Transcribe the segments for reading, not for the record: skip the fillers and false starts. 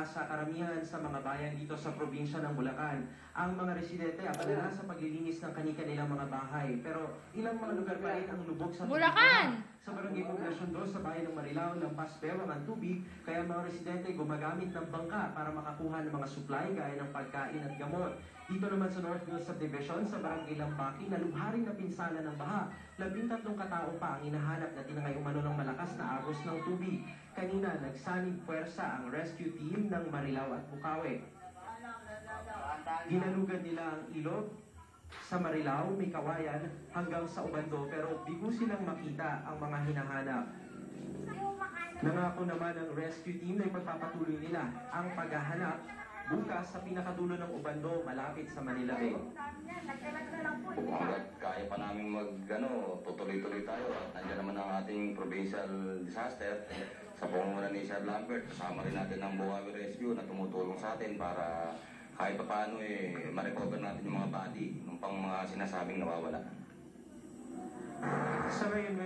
sa karamihan sa mga bayan dito sa probinsya ng Bulacan. Ang mga residente apalala sa paglilinis ng kani-kanilang mga bahay. Pero ilang mga lugar pa rin ang lubog sa Bulacan! Sa barangay Poblasyon 2 sa bayan ng Marilao, lampas bewang ang tubig, kaya mga residente gumagamit ng bangka para makakuha ng mga supply gaya ng pagkain at gamot. Dito naman sa Northville Subdivision sa barangay Lambaki, nalubharing na pinsala ng baha. 13 katao pa ang hinahanap na tinangay umano ng malakas na agos ng tubig. Kanina, nagsanib puwersa ang rescue team ng Marilao at Bukawi. Ginalugan nila ang ilog sa Marilao, may kawayan hanggang sa Ubando, pero bigo silang makita ang mga hinahanap. Nangako naman ang rescue team na ipagpapatuloy nila ang paghahanap bukas sa pinakadulo ng Ubando, malapit sa Manila Bay. Hanggat kaya pa namin tutuloy-tuloy tayo. At nandiyan naman ang ating provincial disaster sa pangunguna ni Sir Lambert. Kasama rin natin ang Bukawi Rescue na tumutulong sa atin para kahit pa paano ma-recover natin yung mga body ng pang mga sinasabing nawawala. Sa ngayon,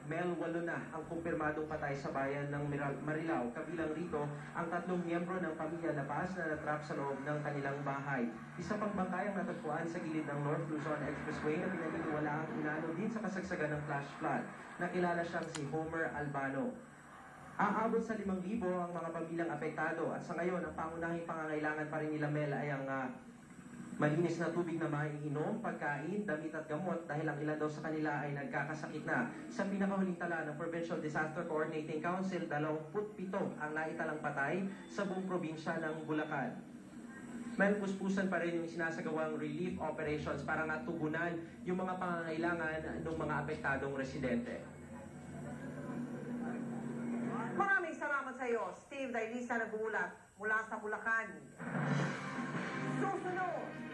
Mel, 8 na ang kumpirmadong patay sa bayan ng Marilao. Kabilang rito ang 3 miyembro ng pamilya na paas na natrap sa loob ng kanilang bahay. Isa pang bangkay ang natagpuan sa gilid ng North Luzon Expressway na pinaniniwala ang inano din sa kasagsagan ng flash flood. Nakilala siyang si Homer Albano. Aabot sa 5,000 ang mga pamilyang apektado at sa ngayon ang pangunahing pangangailangan pa rin nila Mel ay ang malinis na tubig na maiinom, pagkain, damit at gamot dahil ang ilan daw sa kanila ay nagkakasakit na. Sa pinakahuling tala ng Provincial Disaster Coordinating Council, 27 ang naitalang patay sa buong probinsya ng Bulacan. May puspusan pa rin yung sinasagawang relief operations para nga tugunan yung mga pangangailangan ng mga apektadong residente. Maraming salamat sa iyo, Steve Dailisa, nag-uulat mula sa Bulacan. Susunod!